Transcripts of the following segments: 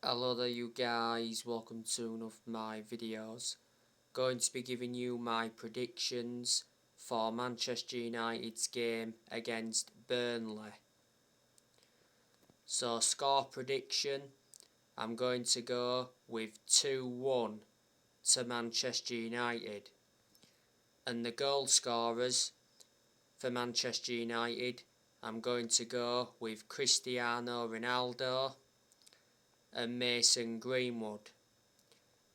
Hello there you guys, welcome to one of my videos. Going to be giving you my predictions for Manchester United's game against Burnley. So score prediction, I'm going to go with 2-1 to Manchester United. And the goal scorers for Manchester United, I'm going to go with Cristiano Ronaldo and Mason Greenwood.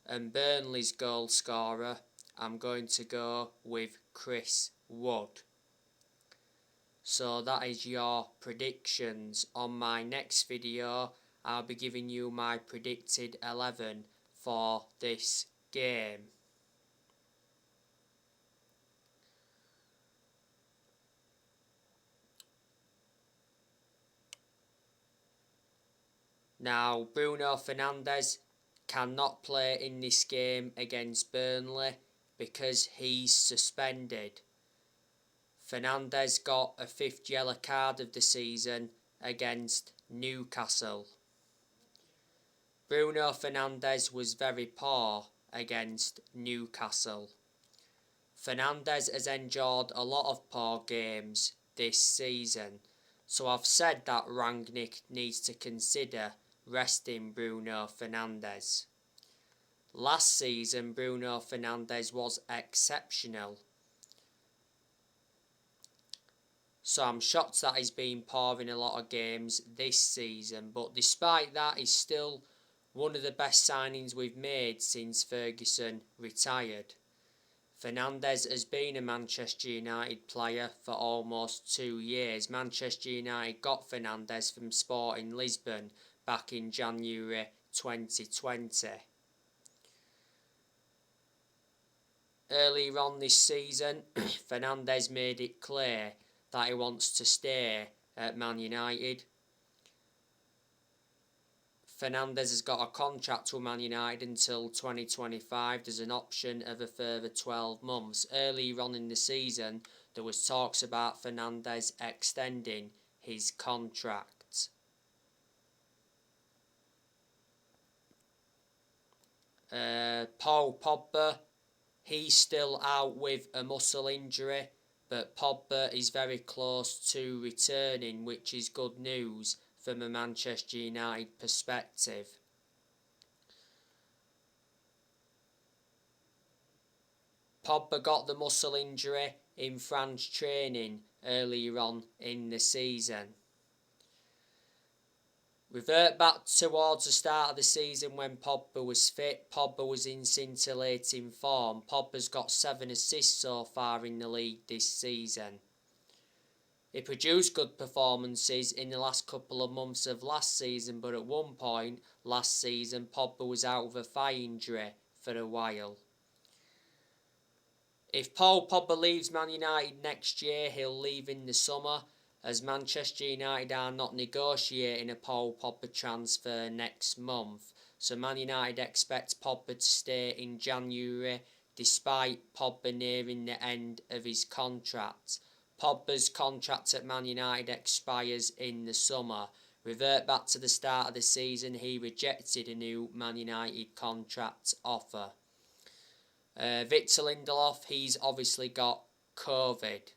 And Burnley's goal scorer, I'm going to go with Chris Wood. So that is your predictions. On my next video, I'll be giving you my predicted 11 for this game. Now, Bruno Fernandes cannot play in this game against Burnley because he's suspended. Fernandes got a 5th yellow card of the season against Newcastle. Bruno Fernandes was very poor against Newcastle. Fernandes has endured a lot of poor games this season, so I've said that Rangnick needs to consider resting Bruno Fernandes. Last season, Bruno Fernandes was exceptional. So I'm shocked that he's been poor in a lot of games this season. But despite that, he's still one of the best signings we've made since Ferguson retired. Fernandes has been a Manchester United player for almost 2 years. Manchester United got Fernandes from Sporting Lisbon back in January 2020. Earlier on this season, Fernandes made it clear that he wants to stay at Man United. Fernandes has got a contract with Man United until 2025. There's an option of a further 12 months. Earlier on in the season, there was talks about Fernandes extending his contract. Paul Pogba, he's still out with a muscle injury, but Pogba is very close to returning, which is good news from a Manchester United perspective. Pogba got the muscle injury in France training earlier on in the season. Revert back towards the start of the season when Pogba was fit. Pogba was in scintillating form. Pogba's got 7 assists so far in the league this season. He produced good performances in the last couple of months of last season, but at one point last season Pogba was out with a thigh injury for a while. If Paul Pogba leaves Man United next year, he'll leave in the summer, as Manchester United are not negotiating a Paul Pogba transfer next month. So Man United expect Pogba to stay in January despite Pogba nearing the end of his contract. Pogba's contract at Man United expires in the summer. Revert back to the start of the season, he rejected a new Man United contract offer. Victor Lindelof, he's obviously got COVID.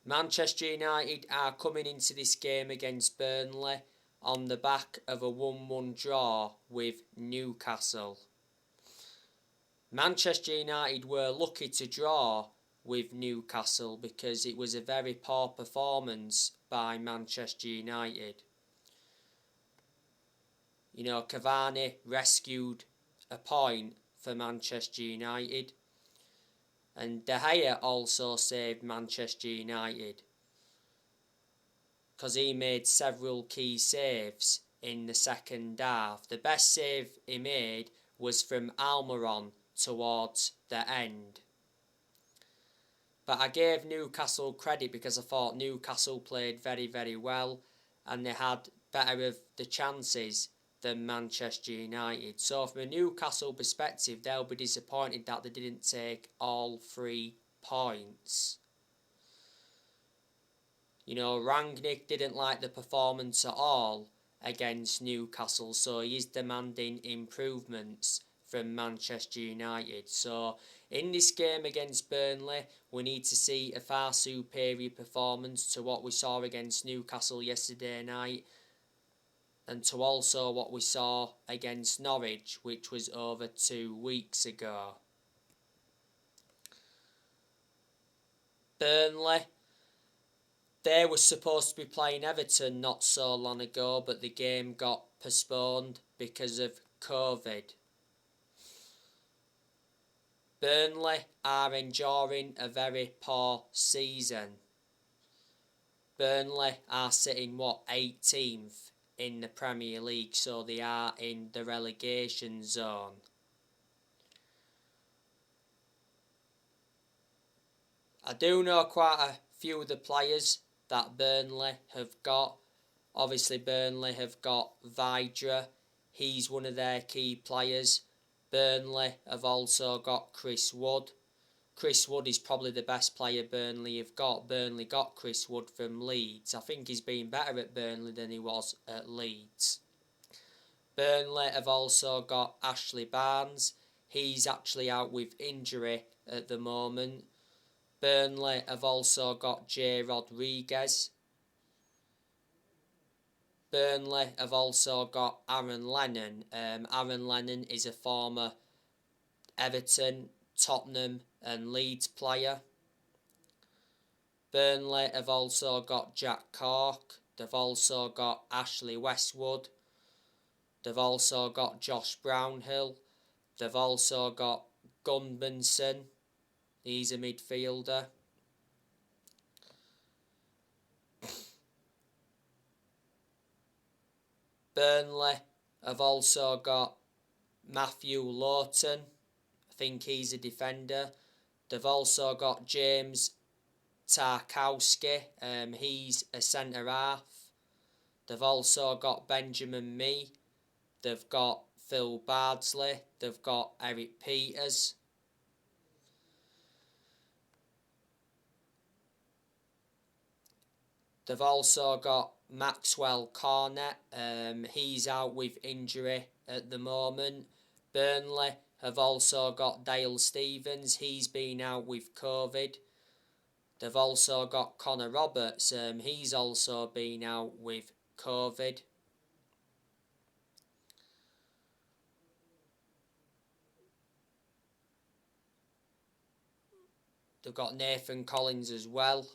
Manchester United are coming into this game against Burnley on the back of a 1-1 draw with Newcastle. Manchester United were lucky to draw with Newcastle because it was a very poor performance by Manchester United. You know, Cavani rescued a point for Manchester United, and De Gea also saved Manchester United because he made several key saves in the second half. The best save he made was from Almiron towards the end. But I gave Newcastle credit because I thought Newcastle played very, very well and they had better of the chances than Manchester United. So from a Newcastle perspective, they'll be disappointed that they didn't take all 3 points. You know, Rangnick didn't like the performance at all against Newcastle, so he is demanding improvements from Manchester United. So in this game against Burnley, we need to see a far superior performance to what we saw against Newcastle yesterday night, and to also what we saw against Norwich, which was over 2 weeks ago. Burnley, they were supposed to be playing Everton not so long ago, but the game got postponed because of COVID. Burnley are enduring a very poor season. Burnley are sitting, 18th in the Premier League, so they are in the relegation zone. I do know quite a few of the players that Burnley have got. Obviously, Burnley have got Vidra. He's one of their key players. Burnley have also got Chris Wood. Chris Wood is probably the best player Burnley have got. Burnley got Chris Wood from Leeds. I think he's been better at Burnley than he was at Leeds. Burnley have also got Ashley Barnes. He's actually out with injury at the moment. Burnley have also got Jay Rodriguez. Burnley have also got Aaron Lennon. Aaron Lennon is a former Everton, Tottenham and Leeds player. Burnley have also got Jack Cork. They've also got Ashley Westwood. They've also got Josh Brownhill. They've also got Gunnarsson. He's a midfielder. Burnley have also got Matthew Lawton. I think he's a defender. They've also got James Tarkowski. He's a centre-half. They've also got Benjamin Mee. They've got Phil Bardsley. They've got Eric Peters. They've also got Maxwell Cornet. He's out with injury at the moment. Burnley have also got Dale Stephens. He's been out with COVID. They've also got Connor Roberts. He's also been out with COVID. They've got Nathan Collins as well.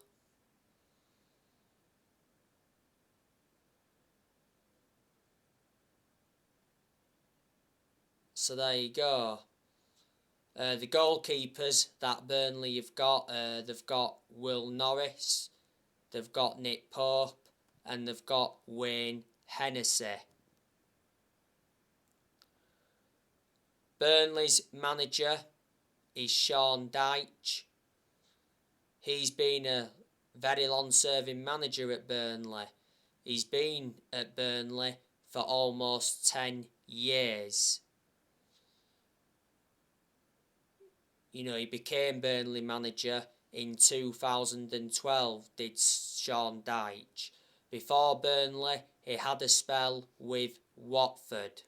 So there you go. The goalkeepers that Burnley have got, they've got Will Norris, they've got Nick Pope, and they've got Wayne Hennessy. Burnley's manager is Sean Dyche. He's been a very long-serving manager at Burnley. He's been at Burnley for almost 10 years. You know, he became Burnley manager in 2012, did Sean Dyche. Before Burnley, he had a spell with Watford.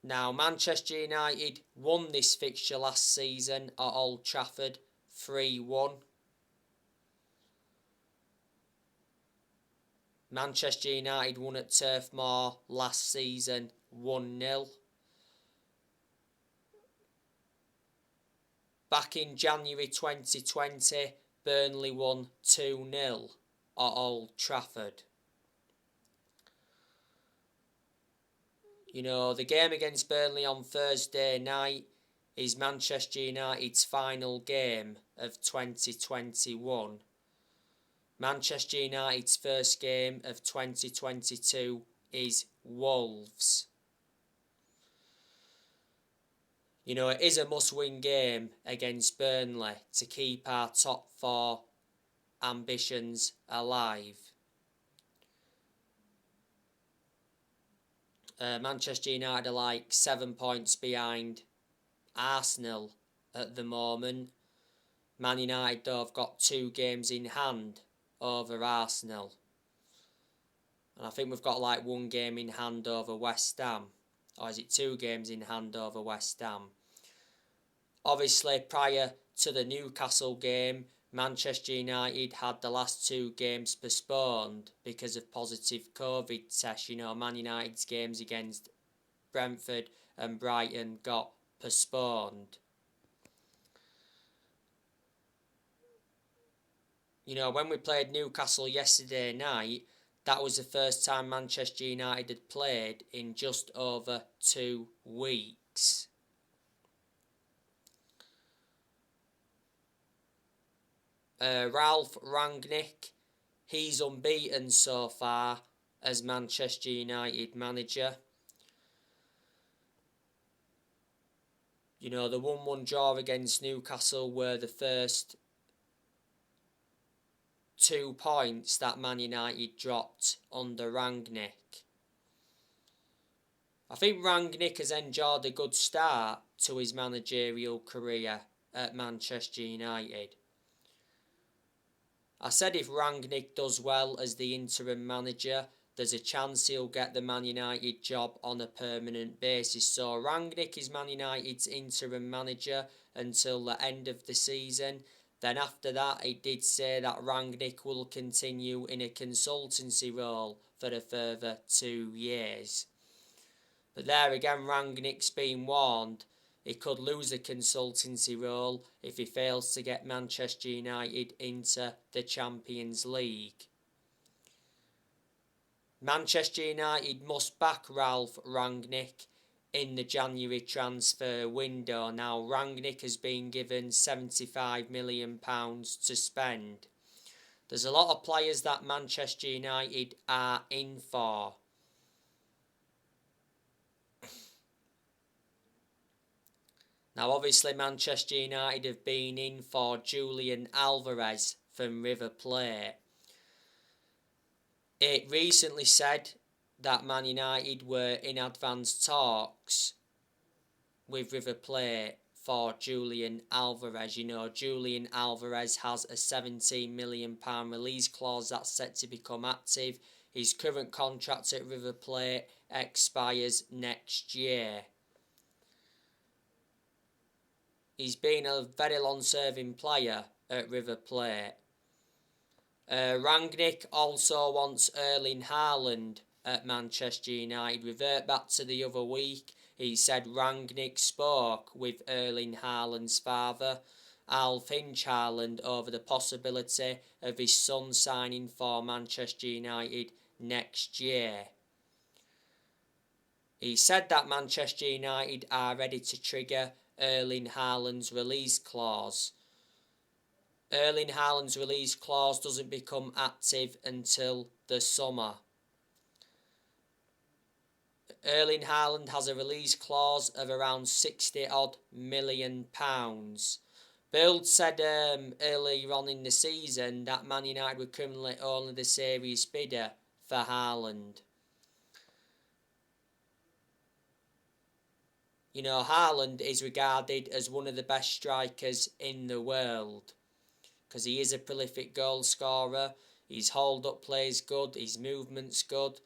Now, Manchester United won this fixture last season at Old Trafford 3-1. Manchester United won at Turf Moor last season 1-0. Back in January 2020, Burnley won 2-0 at Old Trafford. You know, the game against Burnley on Thursday night is Manchester United's final game of 2021. Manchester United's first game of 2022 is Wolves. You know, it is a must-win game against Burnley to keep our top four ambitions alive. Manchester United are like 7 points behind Arsenal at the moment. Man United though have got 2 games in hand over Arsenal. And I think we've got like 1 game in hand over West Ham. Or is it 2 games in hand over West Ham? Obviously, prior to the Newcastle game, Manchester United had the last 2 games postponed because of positive COVID tests. You know, Man United's games against Brentford and Brighton got postponed. You know, when we played Newcastle yesterday night, that was the first time Manchester United had played in just over 2 weeks. Ralph Rangnick, he's unbeaten so far as Manchester United manager. You know, the 1-1 draw against Newcastle were the first 2 points that Man United dropped under Rangnick. I think Rangnick has enjoyed a good start to his managerial career at Manchester United. I said if Rangnick does well as the interim manager, there's a chance he'll get the Man United job on a permanent basis. So Rangnick is Man United's interim manager until the end of the season. Then after that, it did say that Rangnick will continue in a consultancy role for a further 2 years. But there again, Rangnick's been warned he could lose the consultancy role if he fails to get Manchester United into the Champions League. Manchester United must back Ralph Rangnick in the January transfer window. Now, Rangnick has been given £75 million to spend. There's a lot of players that Manchester United are in for. Now, obviously, Manchester United have been in for Julian Alvarez from River Plate. It recently said that Man United were in advanced talks with River Plate for Julian Alvarez. You know, Julian Alvarez has a £17 million release clause that's set to become active. His current contract at River Plate expires next year. He's been a very long-serving player at River Plate. Rangnick also wants Erling Haaland at Manchester United. Revert back to the other week. He said Rangnick spoke with Erling Haaland's father, Alf-Inge Haaland, over the possibility of his son signing for Manchester United next year. He said that Manchester United are ready to trigger Erling Haaland's release clause. Erling Haaland's release clause doesn't become active until the summer. Erling Haaland has a release clause of around £60 million. Bild said earlier on in the season that Man United were currently only the serious bidder for Haaland. You know, Haaland is regarded as one of the best strikers in the world because he is a prolific goal scorer. His hold-up play is good, his movement's good.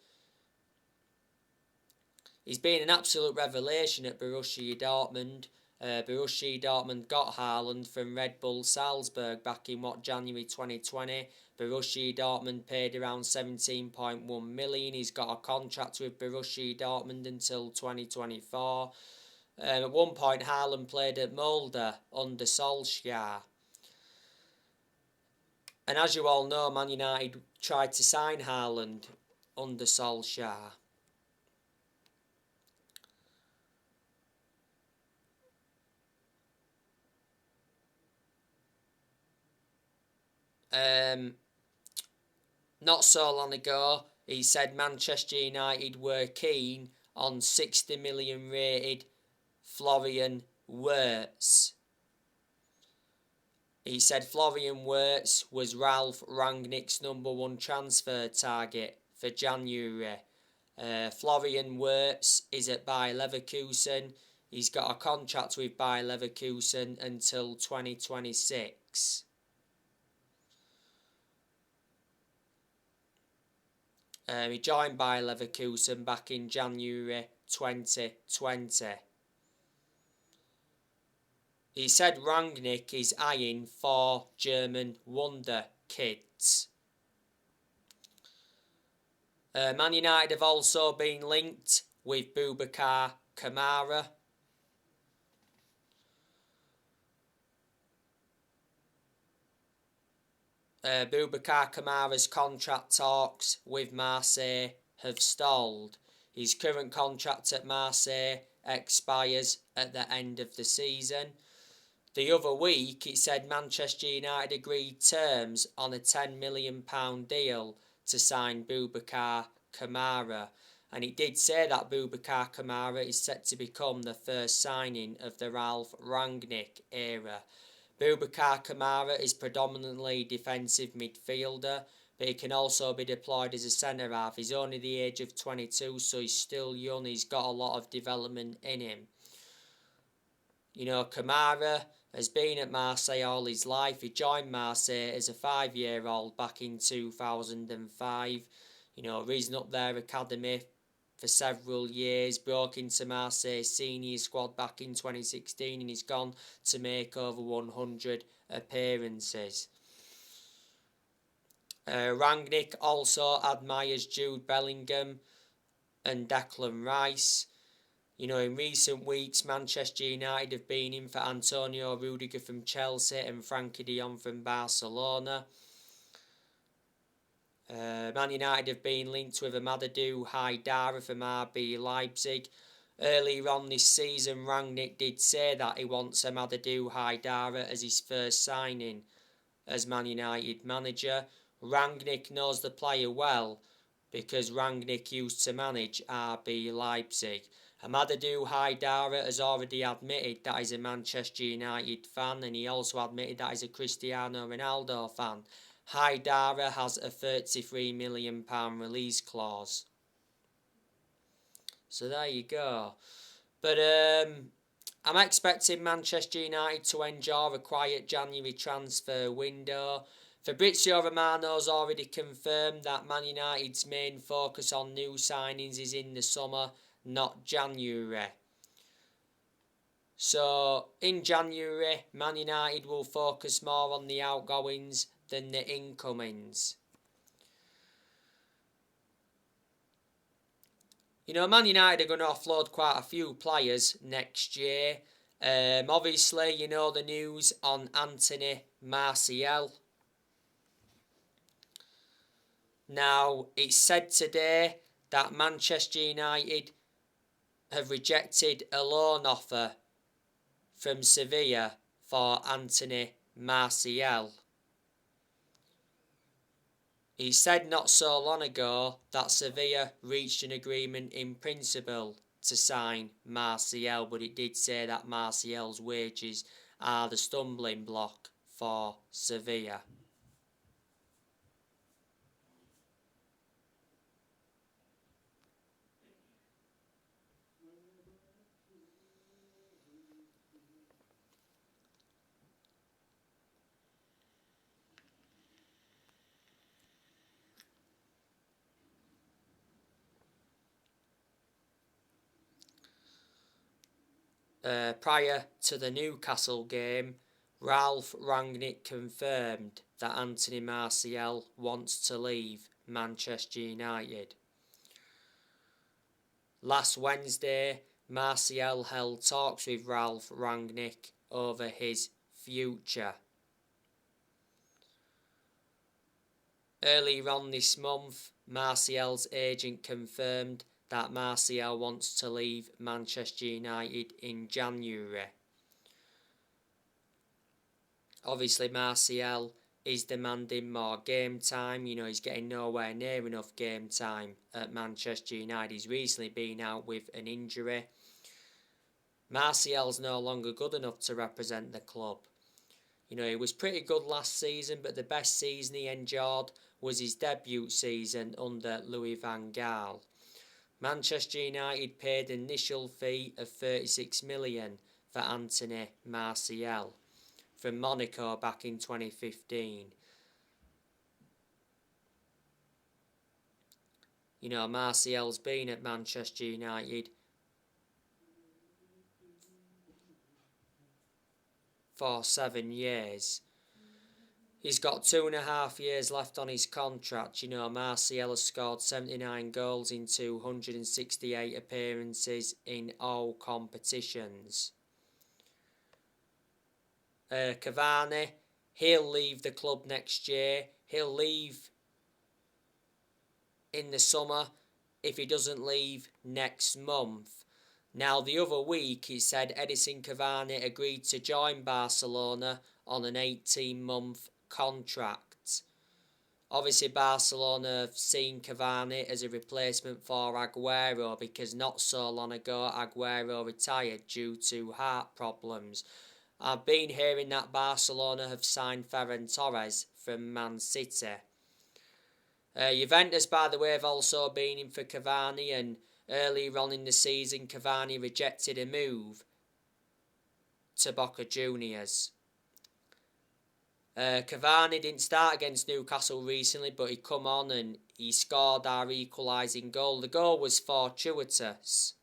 He's been an absolute revelation at Borussia Dortmund. Borussia Dortmund got Haaland from Red Bull Salzburg back in January 2020. Borussia Dortmund paid around 17.1 million. He's got a contract with Borussia Dortmund until 2024. At one point, Haaland played at Molde under Solskjaer. And as you all know, Man United tried to sign Haaland under Solskjaer. Not so long ago, he said Manchester United were keen on 60 million rated Florian Wirtz. He said Florian Wirtz was Ralph Rangnick's #1 transfer target for January. Florian Wirtz is at Bayer Leverkusen. He's got a contract with Bayer Leverkusen until 2026. He joined Bayer Leverkusen back in January 2020. He said Rangnick is eyeing 4 German wonder kids. Man United have also been linked with Boubacar Kamara. Boubacar Kamara's contract talks with Marseille have stalled. His current contract at Marseille expires at the end of the season. The other week, it said Manchester United agreed terms on a £10 million deal to sign Boubacar Kamara. And it did say that Boubacar Kamara is set to become the first signing of the Ralph Rangnick era. Boubacar Kamara is predominantly defensive midfielder, but he can also be deployed as a centre-half. He's only the age of 22, so he's still young. He's got a lot of development in him. You know, Kamara has been at Marseille all his life. He joined Marseille as a 5-year-old back in 2005. You know, reason up their academy for several years, broke into Marseille's senior squad back in 2016, and he's gone to make over 100 appearances. Rangnick also admires Jude Bellingham and Declan Rice. You know, in recent weeks, Manchester United have been in for Antonio Rudiger from Chelsea and Frankie de Jong from Barcelona. Man United have been linked with Amadou Haidara from RB Leipzig. Earlier on this season, Rangnick did say that he wants Amadou Haidara as his first signing as Man United manager. Rangnick knows the player well because Rangnick used to manage RB Leipzig. Amadou Haidara has already admitted that he's a Manchester United fan, and he also admitted that he's a Cristiano Ronaldo fan. Haidara has a £33 million release clause. So there you go. But I'm expecting Manchester United to enjoy a quiet January transfer window. Fabrizio Romano's already confirmed that Man United's main focus on new signings is in the summer, not January. So in January, Man United will focus more on the outgoings than the incomings. You know, Man United are going to offload quite a few players next year. Obviously, you know the news on Anthony Martial. Now, it's said today that Manchester United have rejected a loan offer from Sevilla for Anthony Martial. He said not so long ago that Sevilla reached an agreement in principle to sign Martial, but it did say that Martial's wages are the stumbling block for Sevilla. Prior to the Newcastle game, Ralph Rangnick confirmed that Anthony Martial wants to leave Manchester United. Last Wednesday, Martial held talks with Ralph Rangnick over his future. Earlier on this month, Martial's agent confirmed that Martial wants to leave Manchester United in January. Obviously, Martial is demanding more game time. You know, he's getting nowhere near enough game time at Manchester United. He's recently been out with an injury. Martial's no longer good enough to represent the club. You know, he was pretty good last season, but the best season he enjoyed was his debut season under Louis van Gaal. Manchester United paid an initial fee of 36 million for Anthony Martial from Monaco back in 2015. You know, Martial's been at Manchester United for 7 years. He's got 2.5 years left on his contract. You know, Martial has scored 79 goals in 268 appearances in all competitions. Cavani, he'll leave the club next year. He'll leave in the summer if he doesn't leave next month. Now, the other week, it said Edinson Cavani agreed to join Barcelona on an 18-month contract. Obviously, Barcelona have seen Cavani as a replacement for Aguero because not so long ago, Aguero retired due to heart problems. I've been hearing that Barcelona have signed Ferran Torres from Man City. Juventus, by the way, have also been in for Cavani, and earlier on in the season, Cavani rejected a move to Boca Juniors. Cavani didn't start against Newcastle recently, but he come on and he scored our equalising goal. The goal was fortuitous.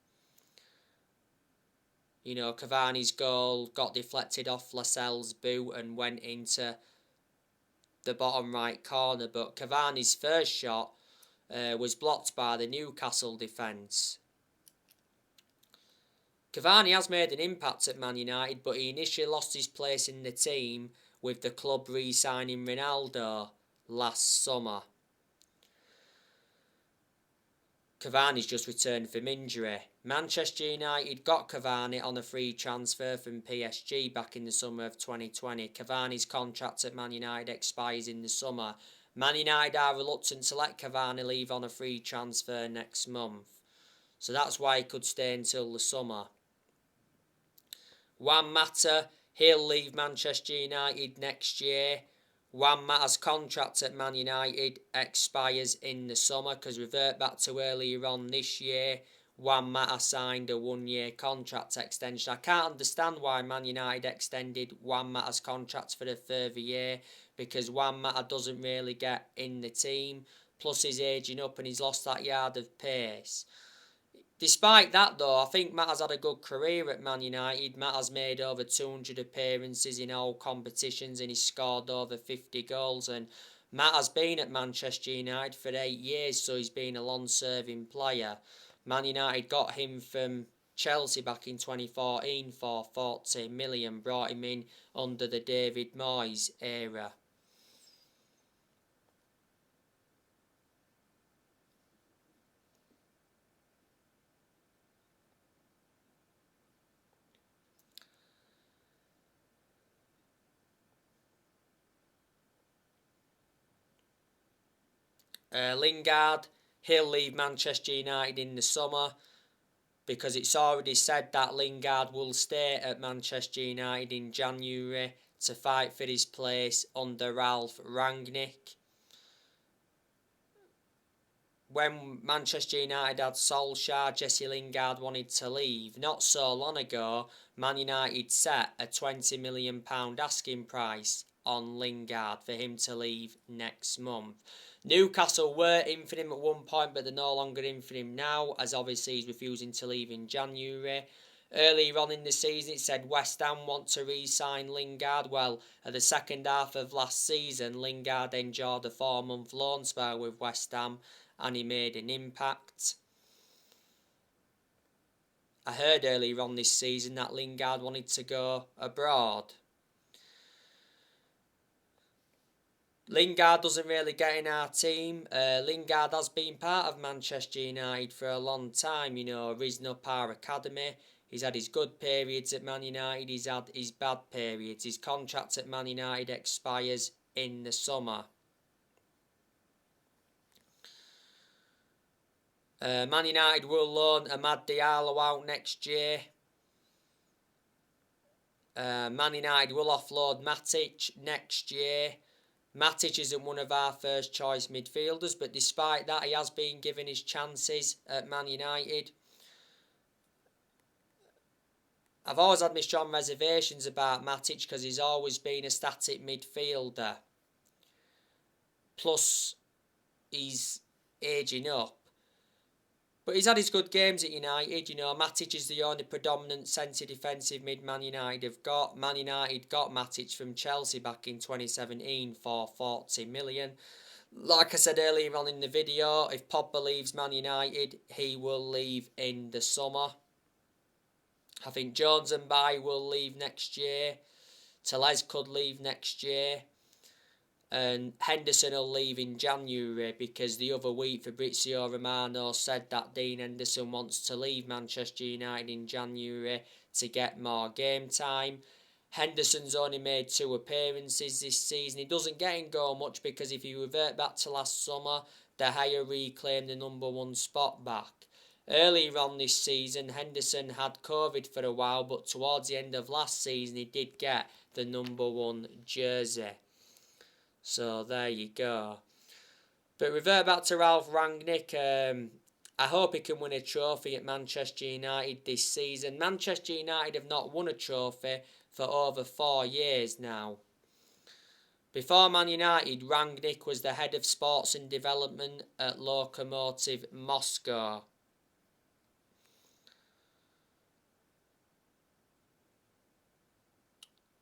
You know, Cavani's goal got deflected off Lascelles' boot and went into the bottom right corner, but Cavani's first shot was blocked by the Newcastle defence. Cavani has made an impact at Man United, but he initially lost his place in the team with the club re-signing Ronaldo last summer. Cavani's just returned from injury. Manchester United got Cavani on a free transfer from PSG back in the summer of 2020. Cavani's contract at Man United expires in the summer. Man United are reluctant to let Cavani leave on a free transfer next month. So that's why he could stay until the summer. Juan Mata, he'll leave Manchester United next year. Juan Mata's contract at Man United expires in the summer because revert back to earlier on this year. Juan Mata signed a 1-year contract extension. I can't understand why Man United extended Juan Mata's contract for a further year because Juan Mata doesn't really get in the team. Plus he's ageing up and he's lost that yard of pace. Despite that though, I think Mata's had a good career at Man United. Mata's made over 200 appearances in all competitions and he's scored over 50 goals. And Mata's been at Manchester United for 8 years, so he's been a long-serving player. Man United got him from Chelsea back in 2014 for 40 million, brought him in under the David Moyes era. Lingard, he'll leave Manchester United in the summer because it's already said that Lingard will stay at Manchester United in January to fight for his place under Ralph Rangnick. When Manchester United had Solskjaer, Jesse Lingard wanted to leave. Not so long ago, Man United set a £20 million asking price on Lingard for him to leave next month. Newcastle were in for him at one point, but they're no longer in for him now, as obviously he's refusing to leave in January. Earlier on in the season, it said West Ham want to re-sign Lingard. Well, at the second half of last season, Lingard enjoyed a 4-month loan spell with West Ham, and he made an impact. I heard earlier on this season that Lingard wanted to go abroad. Lingard doesn't really get in our team. Lingard has been part of Manchester United for a long time, you know, risen up our academy. He's had his good periods at Man United, he's had his bad periods. His contract at Man United expires in the summer. Man United will loan Amad Diallo out next year. Man United will offload Matic next year. Matic isn't one of our first choice midfielders, but despite that, he has been given his chances at Man United. I've always had my strong reservations about Matic because he's always been a static midfielder. Plus, he's aging up. But he's had his good games at United. You know, Matic is the only predominant centre defensive mid Man United have got. Man United got Matic from Chelsea back in 2017 for 40 million. Like I said earlier on in the video, if Pogba leaves Man United, he will leave in the summer. I think Jones and Baye will leave next year. Tellez could leave next year. And Henderson will leave in January because the other week Fabrizio Romano said that Dean Henderson wants to leave Manchester United in January to get more game time. Henderson's only made 2 appearances this season. He doesn't get in goal much because if you revert back to last summer, De Gea reclaimed the number 1 spot back. Earlier on this season, Henderson had COVID for a while, but towards the end of last season, he did get the number 1 jersey. So there you go. But revert back to Ralph Rangnick. I hope he can win a trophy at Manchester United this season. Manchester United have not won a trophy for over 4 years now. Before Man United, Rangnick was the head of sports and development at Lokomotiv Moscow.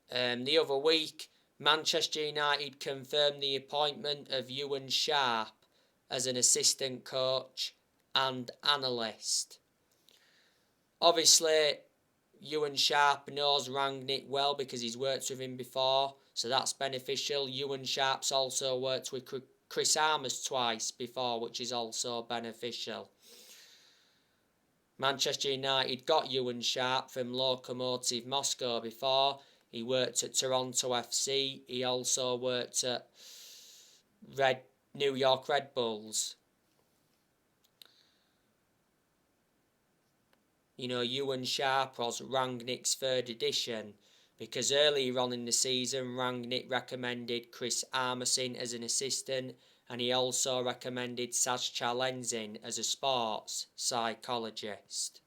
The other week, Manchester United confirmed the appointment of Ewan Sharp as an assistant coach and analyst. Obviously, Ewan Sharp knows Rangnick well because he's worked with him before, so that's beneficial. Ewan Sharp's also worked with Chris Armas twice before, which is also beneficial. Manchester United got Ewan Sharp from Lokomotiv Moscow before. He worked at Toronto FC. He also worked at New York Red Bulls. You know, Ewan Sharp was Rangnick's 3rd edition because earlier on in the season, Rangnick recommended Chris Armasin as an assistant and he also recommended Saz Chalenzin as a sports psychologist.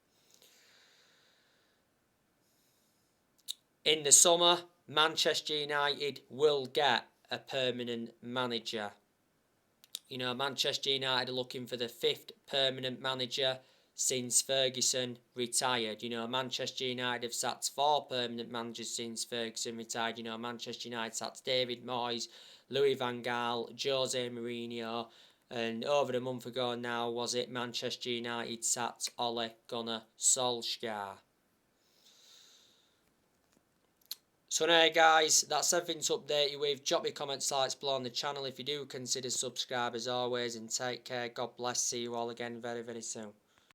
In the summer, Manchester United will get a permanent manager. You know, Manchester United are looking for the 5th permanent manager since Ferguson retired. You know, Manchester United have sacked 4 permanent managers since Ferguson retired. You know, Manchester United sacked David Moyes, Louis van Gaal, Jose Mourinho, and over a month ago now, was it, Manchester United sacked Ole Gunnar Solskjaer. So anyway guys, that's everything to update you with. Drop your comments, likes below on the channel if you do consider subscribe as always, and take care. God bless. See you all again very, very soon.